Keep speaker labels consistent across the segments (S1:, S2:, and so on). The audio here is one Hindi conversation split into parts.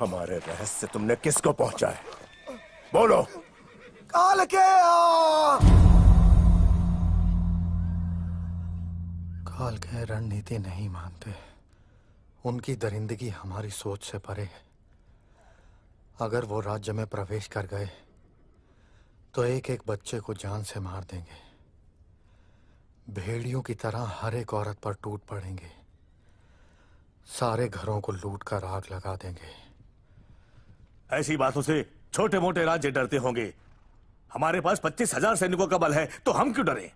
S1: हमारे रहस्य तुमने किसको पहुंचाए? बोलो।
S2: काल के रणनीति नहीं मानते। उनकी दरिंदगी हमारी सोच से परे है। अगर वो राज्य में प्रवेश कर गए तो एक एक बच्चे को जान से मार देंगे। भेड़ियों की तरह हर एक औरत पर टूट पड़ेंगे। सारे घरों को लूट कर आग लगा देंगे।
S1: ऐसी बातों से छोटे मोटे राज्य डरते होंगे। हमारे पास 25,000 सैनिकों का बल है, तो हम क्यों डरें?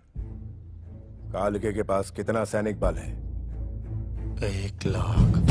S1: कालके के पास कितना सैनिक बल है?
S2: 1 लाख।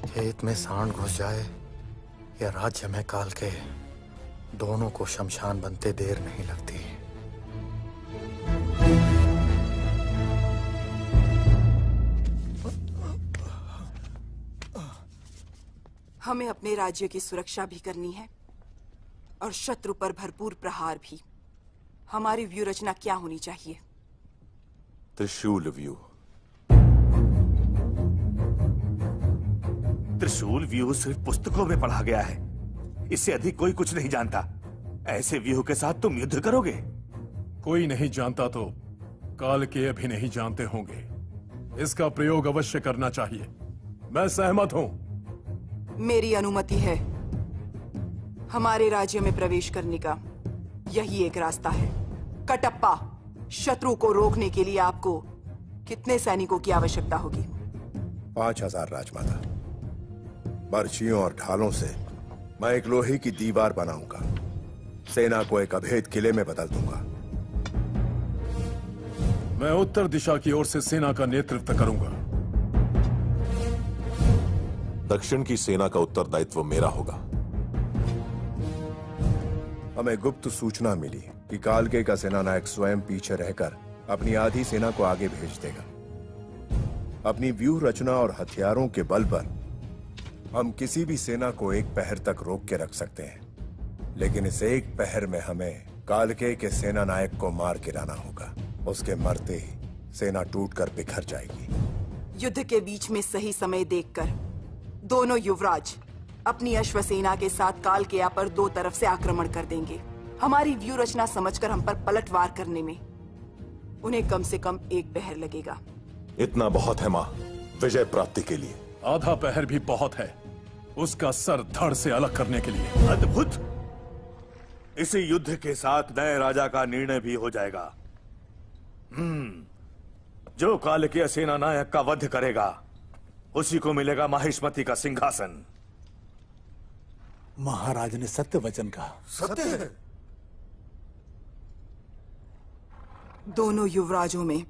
S2: खेत में सांड घुस जाए या राज्य में काल के, दोनों को शमशान बनते देर नहीं लगती।
S3: हमें अपने राज्य की सुरक्षा भी करनी है और शत्रु पर भरपूर प्रहार भी। हमारी व्यू रचना क्या होनी चाहिए?
S1: त्रिशूल व्यू। त्रिशूल व्यू सिर्फ पुस्तकों में पढ़ा गया है। इससे अधिक कोई कुछ नहीं जानता। ऐसे व्यू के साथ तुम युद्ध करोगे?
S4: कोई नहीं जानता तो काल के अभी नहीं जानते होंगे। इसका प्रयोग अवश्य करना चाहिए। मैं सहमत हूं।
S3: मेरी अनुमति है। हमारे राज्य में प्रवेश करने का यही एक रास्ता है। कटप्पा, शत्रु को रोकने के लिए आपको कितने सैनिकों की आवश्यकता होगी?
S1: 5,000 राजमाता। बर्छियों और ढालों से मैं एक लोहे की दीवार बनाऊंगा। सेना को एक अभेद किले में बदल दूंगा।
S4: मैं उत्तर दिशा की ओर से सेना का नेतृत्व करूंगा।
S5: दक्षिण की सेना का उत्तरदायित्व मेरा होगा।
S1: हमें गुप्त सूचना मिली कि कालके का सेनानायक स्वयं पीछे रहकर अपनी आधी सेना को आगे भेज देगा। अपनी व्यूह रचना और हथियारों के बल पर हम किसी भी सेना को एक पहर तक रोक के रख सकते हैं, लेकिन इस एक पहर में हमें कालके के सेनानायक को मार गिराना होगा। उसके मरते ही सेना टूटकर बिखर जाएगी।
S3: युद्ध के बीच में सही समय देखकर दोनों युवराज अपनी अश्वसेना के साथ कालकेया पर 2 तरफ से आक्रमण कर देंगे। हमारी व्यू रचना समझकर हम पर पलटवार करने में उन्हें कम से कम 1 पहर लगेगा।
S5: इतना बहुत है मां, विजय प्राप्ति के लिए।
S4: आधा पहर भी बहुत है उसका सर धड़ से अलग करने के लिए।
S1: अद्भुत। इसी युद्ध के साथ नए राजा का निर्णय भी हो जाएगा। जो कालकेय सेना नायक का वध करेगा उसी को मिलेगा माहिष्मति का सिंहासन।
S6: महाराज ने सत्य वचन कहा।
S1: सत्य है।
S3: दोनों युवराजों में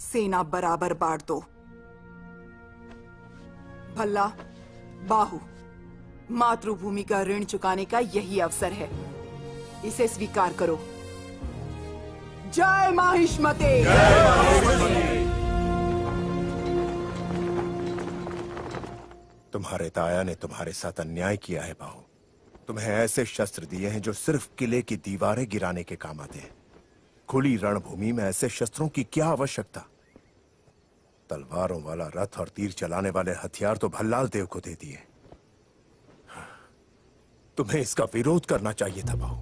S3: सेना बराबर बांट दो। भल्ला, बाहु, मातृभूमि का ऋण चुकाने का यही अवसर है। इसे स्वीकार करो। जय माहिष्मते।
S1: तुम्हारे ताया ने तुम्हारे साथ अन्याय किया है बाहु। तुम्हें ऐसे शस्त्र दिए हैं जो सिर्फ किले की दीवारें गिराने के काम आते हैं। खुली रणभूमि में ऐसे शस्त्रों की क्या आवश्यकता? तलवारों वाला रथ और तीर चलाने वाले हथियार तो भल्लाल देव को दे दिए। तुम्हें इसका विरोध करना चाहिए था बाहु।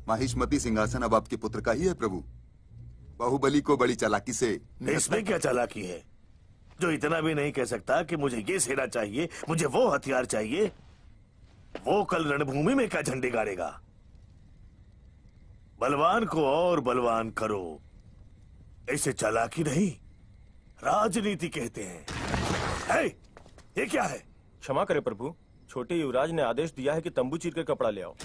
S7: माहिष्मती सिंहासन अब आपके पुत्र का ही है प्रभु। बाहुबली को बड़ी चालाकी से।
S1: इसमें क्या चालाकी है जो इतना भी नहीं कह सकता कि मुझे ये सेना चाहिए, मुझे वो हथियार चाहिए? वो कल रणभूमि में क्या झंडे गाड़ेगा? बलवान को और बलवान करो, इसे चालाकी नहीं राजनीति कहते हैं। ये क्या है?
S8: क्षमा करें प्रभु, छोटे युवराज ने आदेश दिया है कि तंबू चीर कर कपड़ा ले आओ।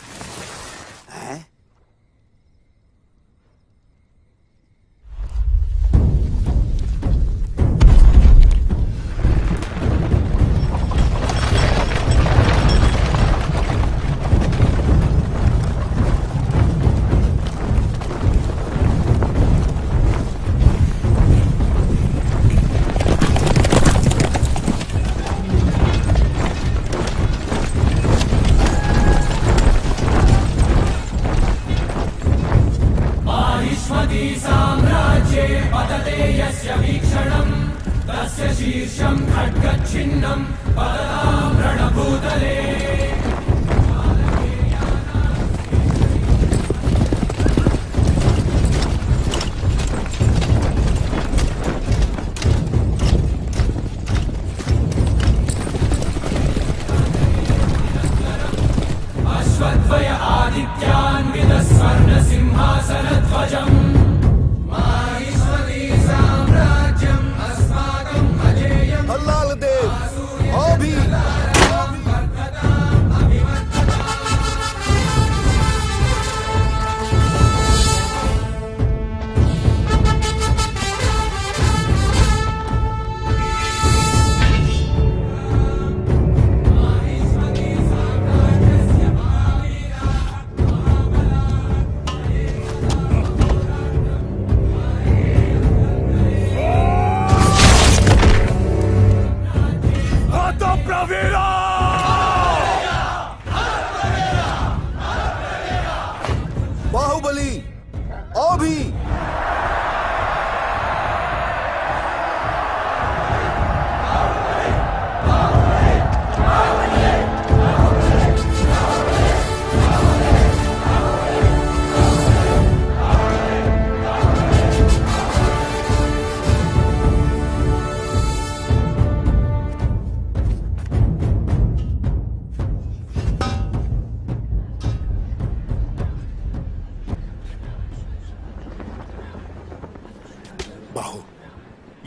S1: हल्लाल देव, आओ भी। बाहुबली, आओ भी। बाहु,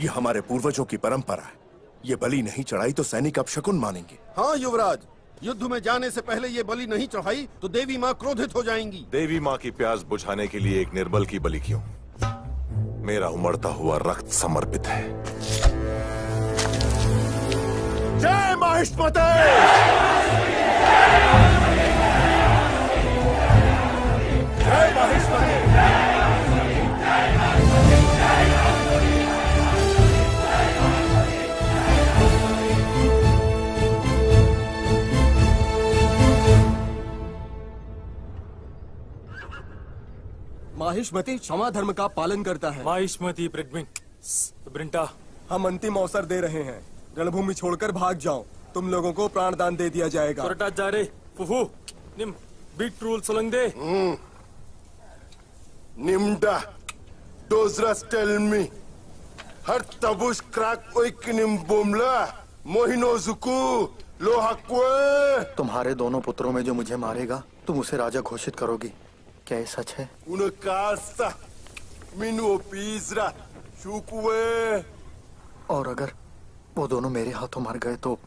S1: ये हमारे पूर्वजों की परंपरा है। ये बलि नहीं चढ़ाई तो सैनिक अपशकुन मानेंगे।
S9: हाँ युवराज, युद्ध में जाने से पहले ये बलि नहीं चढ़ाई तो देवी माँ क्रोधित हो जाएंगी।
S5: देवी माँ की प्यास बुझाने के लिए एक निर्बल की बलि क्यों? मेरा उमड़ता हुआ रक्त समर्पित है।
S1: जय महिष्मते! जय महिष्मते!
S10: माहिष्मति क्षमा धर्म का पालन करता है।
S11: माहिष्मति ब्रिंटा,
S10: हम अंतिम अवसर दे रहे हैं। रणभूमि छोड़कर भाग जाओ, तुम लोगों को प्राण दान दे दिया जाएगा।
S11: जा रे फुफू निम बीट रूल सोलंग दे।
S1: निम्डा डोजरस टेल मी हर तबुश क्रैक ओइकनिम बोमला मोहिनोजुकू लोहाक्वे।
S2: तुम्हारे दोनों पुत्रों में जो मुझे मारेगा तुम उसे राजा घोषित करोगी, क्या ये सच है?
S1: उनकास्ता मिनु पीजरा शुकुवे।
S2: और अगर वो दोनों मेरे हाथों मर गए तो?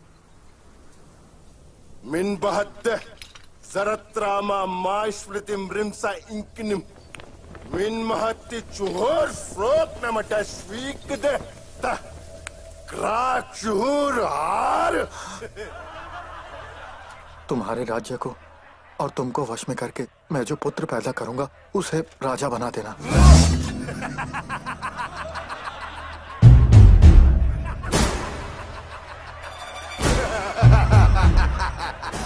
S1: मिन बहत्ते सरत्रामा माश्वृतिम रिमसा इंकनिम मिन महत्ति चुहोर फ्रोक नमटा स्वीक दे ता क्राक चुहोर हार।
S2: तुम्हारे राज्य को और तुमको वश में करके मैं जो पुत्र पैदा करूंगा उसे राजा बना देना।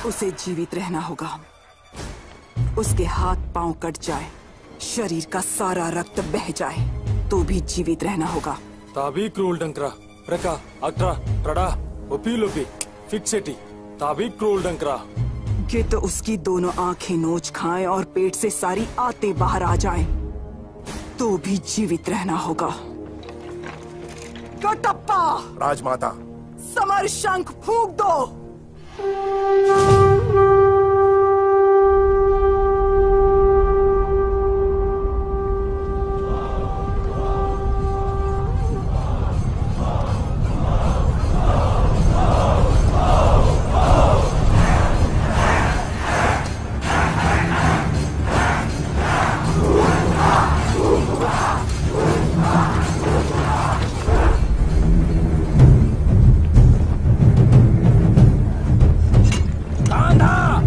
S3: उसे जीवित रहना होगा। उसके हाथ पांव कट जाए, शरीर का सारा रक्त बह जाए तो भी जीवित रहना होगा।
S11: ताबी क्रूल डंकरा रका अक्रा ट्रडा ओपी फिक्सेटी ताबी क्रूल डंकरा।
S3: ये तो उसकी दोनों आंखें नोच खाएं और पेट से सारी आते बाहर आ जाएं, तो भी जीवित रहना होगा। कटप्पा,
S1: राजमाता,
S3: समर शंख फूंक दो।
S11: कांधा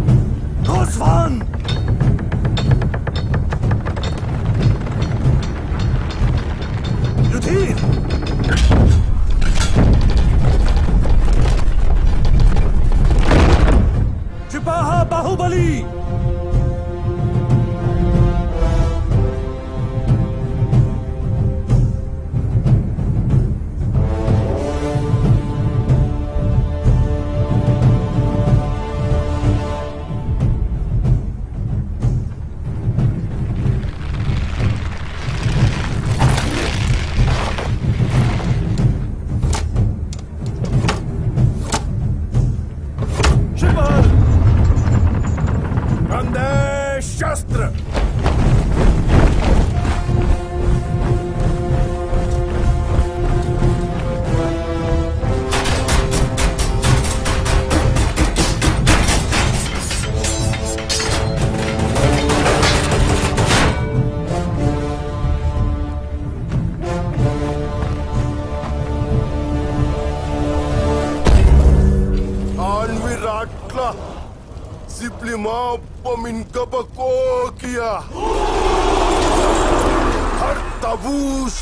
S1: पमिनकबको किया हर तबूस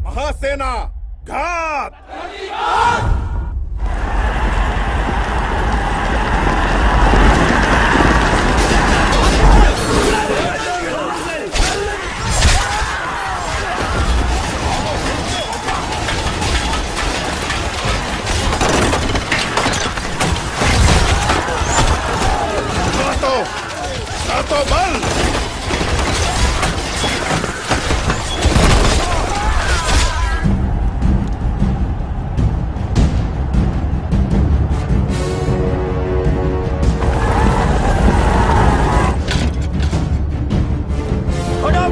S9: महासेना घात तो बल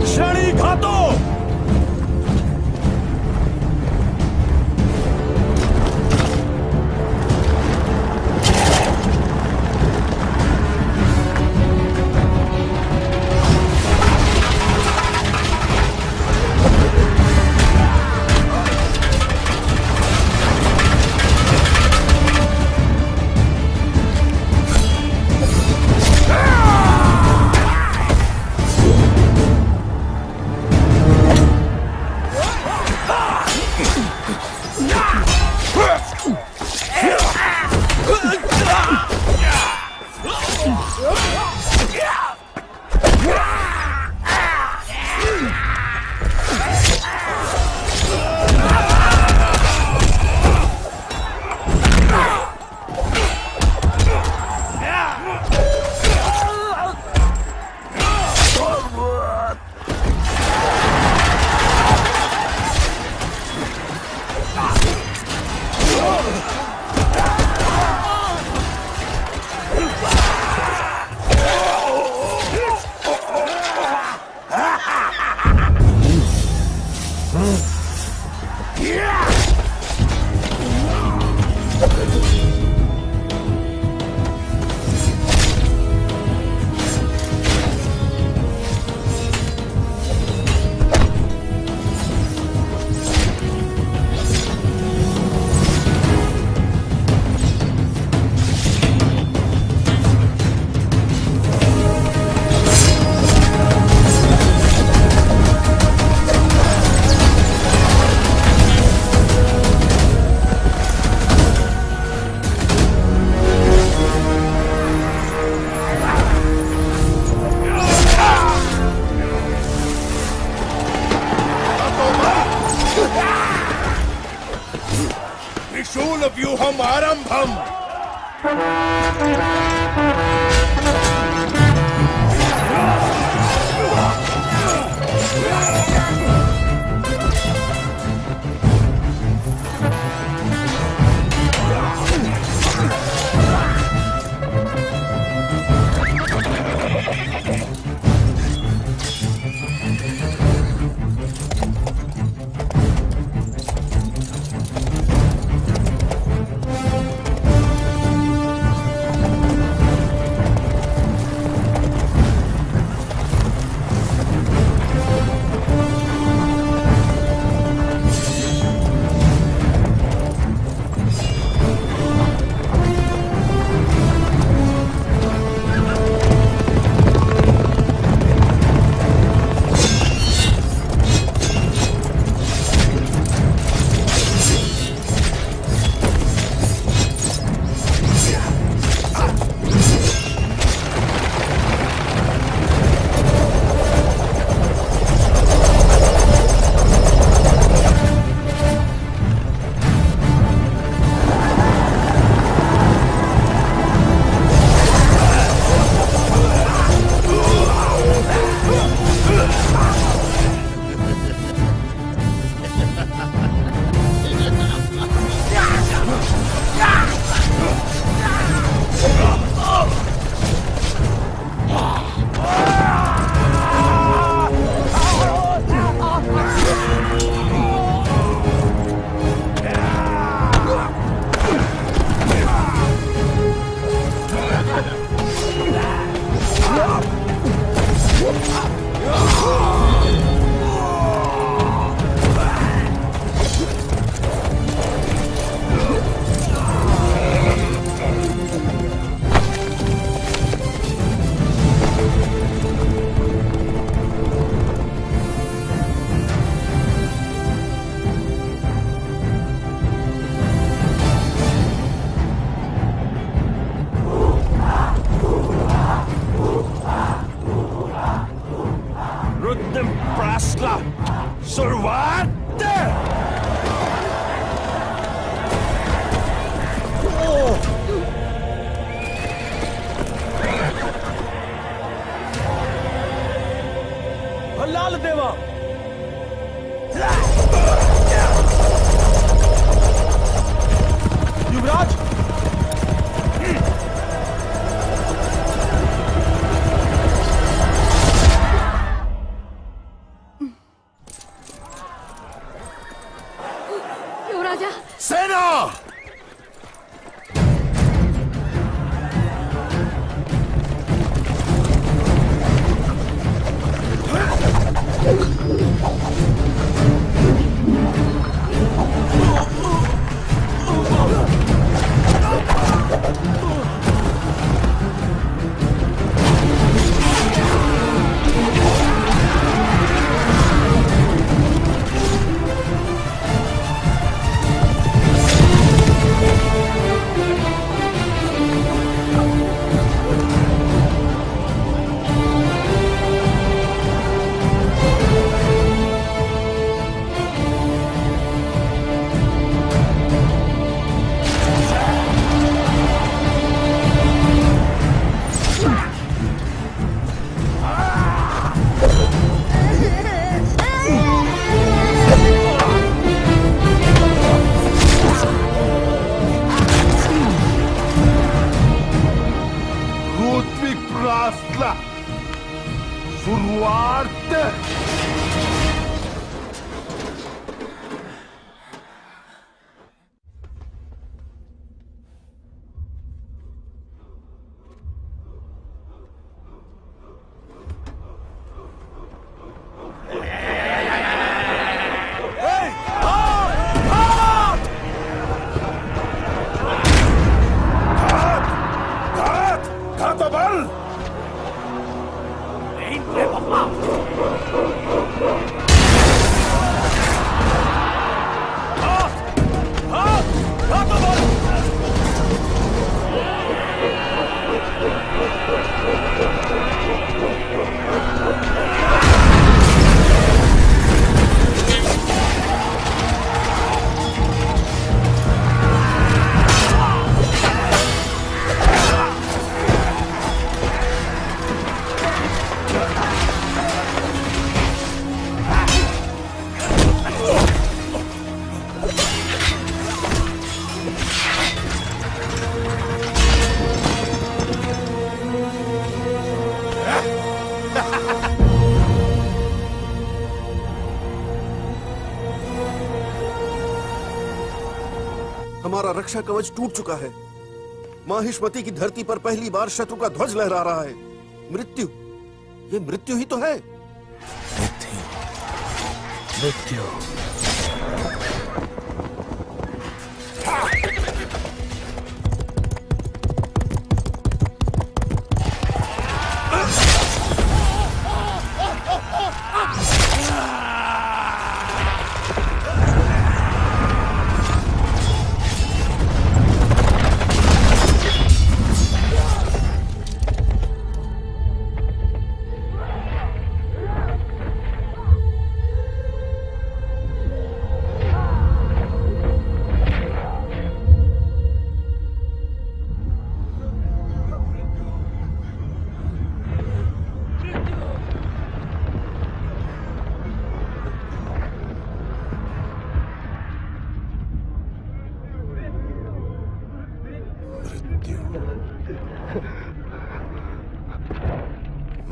S9: क्षणी घातो युद्धम आरंभम। हमारा रक्षा कवच टूट चुका है। माहिष्मति की धरती पर पहली बार शत्रु का ध्वज लहरा रहा है। मृत्यु, ये मृत्यु ही तो है।
S2: मृत्यु।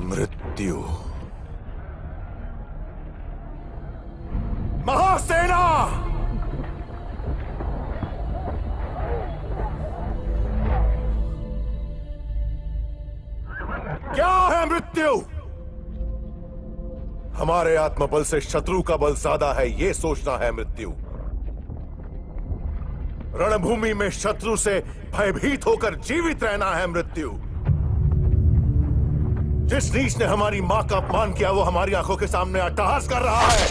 S5: मृत्यु। महासेना! क्या है मृत्यु? हमारे आत्मबल से शत्रु का बल ज्यादा है, ये सोचना है मृत्यु। रणभूमि में शत्रु से भयभीत होकर जीवित रहना है मृत्यु। जिस नीच ने हमारी मां का अपमान किया वो हमारी आंखों के सामने अट्टहास कर रहा है।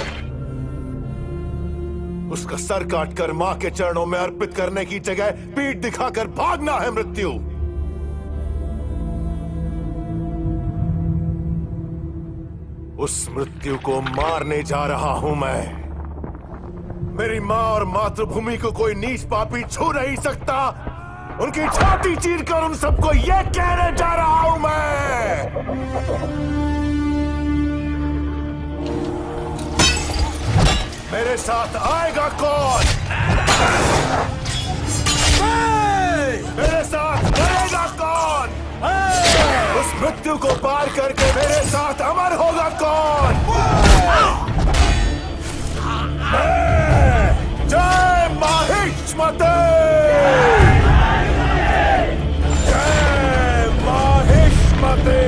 S5: उसका सर काटकर मां के चरणों में अर्पित करने की जगह पीठ दिखाकर भागना है मृत्यु। उस मृत्यु को मारने जा रहा हूं मैं। मेरी मां और मातृभूमि को कोई नीच पापी छू नहीं सकता। उनकी छाती चीरकर उन सबको यह कहने जा रहा हूं मैं। मेरे साथ आएगा कौन? मेरे साथ रहेगा कौन? उस मृत्यु को पार करके मेरे साथ अमर होगा कौन? जय माहिष्मति! जय माहिष्मति!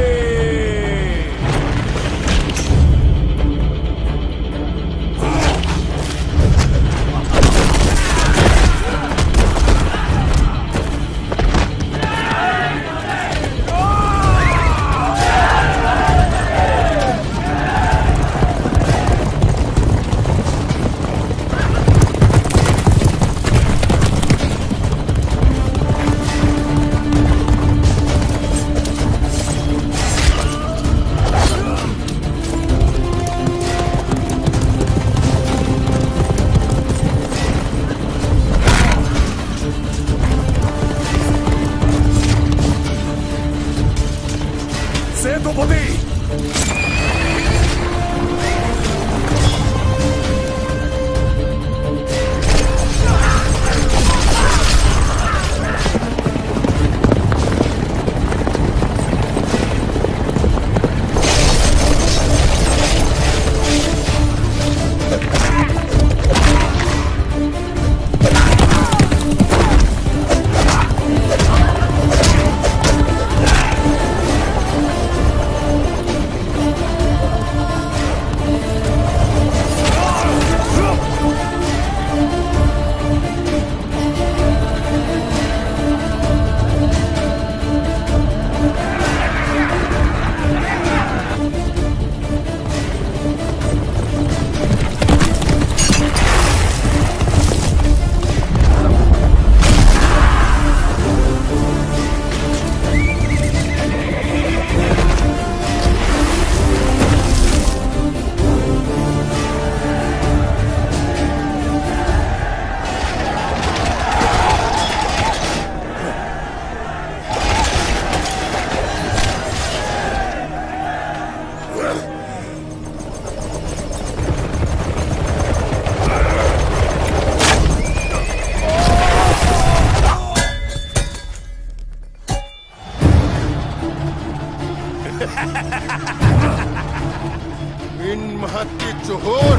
S9: इन महत्व चोहोर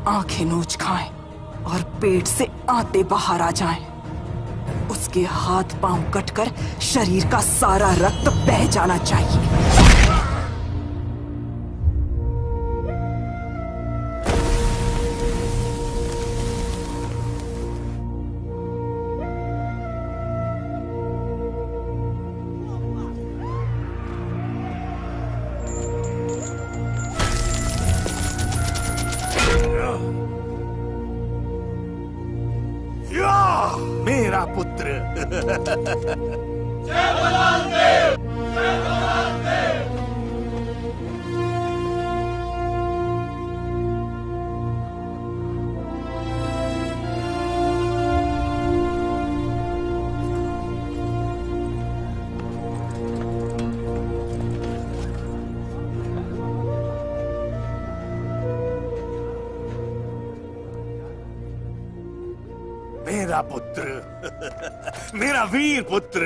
S3: आंखें नोच खाएं और पेट से आंतें बाहर आ जाएं, उसके हाथ पांव कटकर शरीर का सारा रक्त बह जाना चाहिए।
S5: मेरा पुत्र।
S12: जय बलराम देव, जय बलराम देव।
S5: मेरा पुत्र, मेरा वीर पुत्र,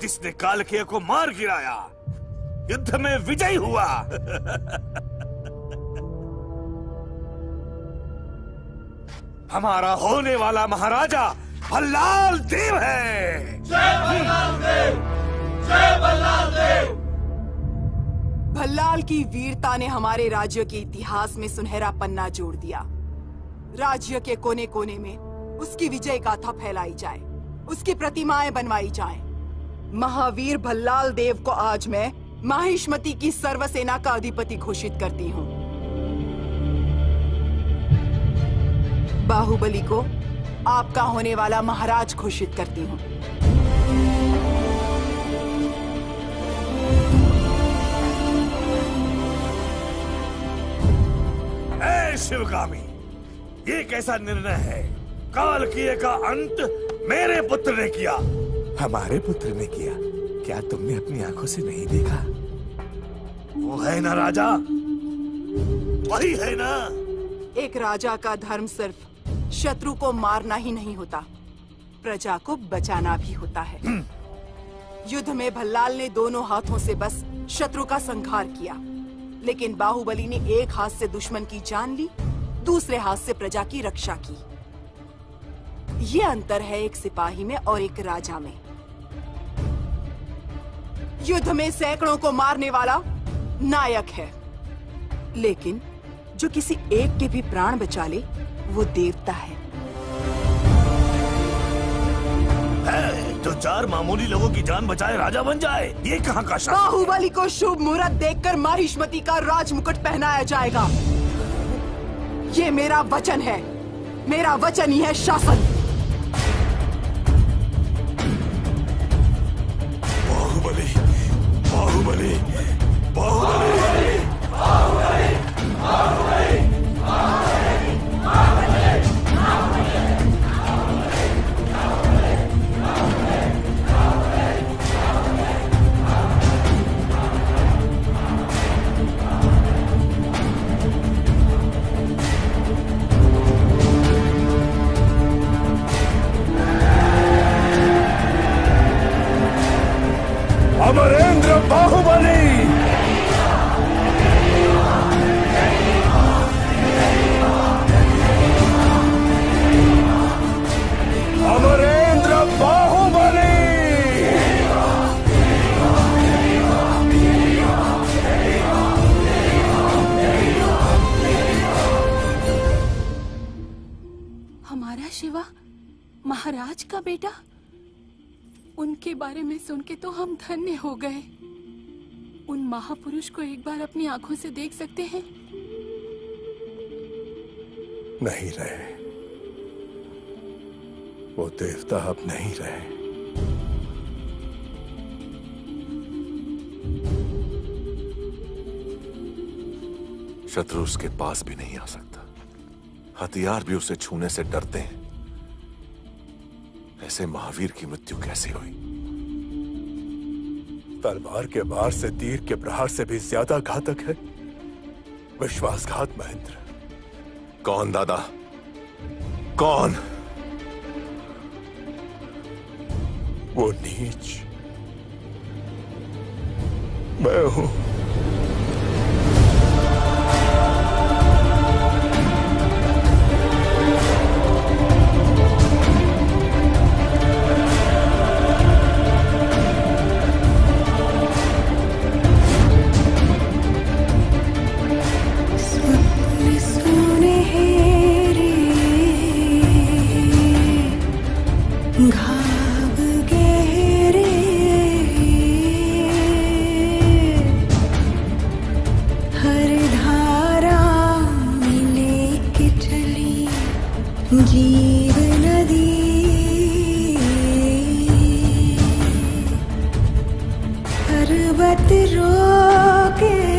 S5: जिसने कालकेय को मार गिराया, युद्ध में विजयी हुआ। हमारा होने वाला महाराजा भल्लाल देव है।
S12: जय बलराम देव, जय बलराम देव।
S3: भल्लाल की वीरता ने हमारे राज्य के इतिहास में सुनहरा पन्ना जोड़ दिया। राज्य के कोने कोने में उसकी विजय गाथा फैलाई जाए, उसकी प्रतिमाएं बनवाई जाएं। महावीर भल्लाल देव को आज मैं माहिष्मती की सर्वसेना का अधिपति घोषित करती हूँ। बाहुबली को आपका होने वाला महाराज घोषित करती हूँ।
S5: ऐ शिवगामी, ये कैसा निर्णय है? कालकेय का अंत मेरे पुत्र ने किया।
S6: हमारे पुत्र ने किया? क्या तुमने अपनी आंखों से नहीं देखा?
S5: वो है ना राजा, वही है ना।
S3: एक राजा का धर्म सिर्फ शत्रु को मारना ही नहीं होता, प्रजा को बचाना भी होता है। युद्ध में भल्लाल ने दोनों हाथों से बस शत्रु का संहार किया, लेकिन बाहुबली ने एक हाथ से दुश्मन की जान ली, दूसरे हाथ से प्रजा की रक्षा की। ये अंतर है एक सिपाही में और एक राजा में। युद्ध में सैकड़ों को मारने वाला नायक है, लेकिन जो किसी एक के भी प्राण बचा ले वो देवता है।
S5: जो चार मामूली लोगों की जान बचाए राजा बन जाए, ये कहाँ का शासन?
S3: बाहुबली को शुभ मुहूर्त देखकर माहिष्मती का राजमुकुट पहनाया जाएगा। ये मेरा वचन है, मेरा वचन ही है शासन।
S5: बाहुबली, बाहुबली, बाहुबली,
S12: बाहुबली, बाहुबली,
S5: अमरेंद्र बाहुबली। अमरेंद्र बाहुबली।
S13: हमारा शिवा महाराज का बेटा, उनके बारे में सुन के तो हम धन्य हो गए। उन महापुरुष को एक बार अपनी आंखों से देख सकते हैं?
S1: नहीं रहे, वो देवता अब नहीं रहे।
S5: शत्रु उसके पास भी नहीं आ सकता, हथियार भी उसे छूने से डरते हैं। ऐसे महावीर की मृत्यु कैसे हुई?
S1: तलवार के वार से तीर के प्रहार से भी ज्यादा घातक है विश्वासघात महेंद्र।
S5: कौन दादा, कौन?
S1: वो नीच मैं हूं।
S14: पर्वत रोके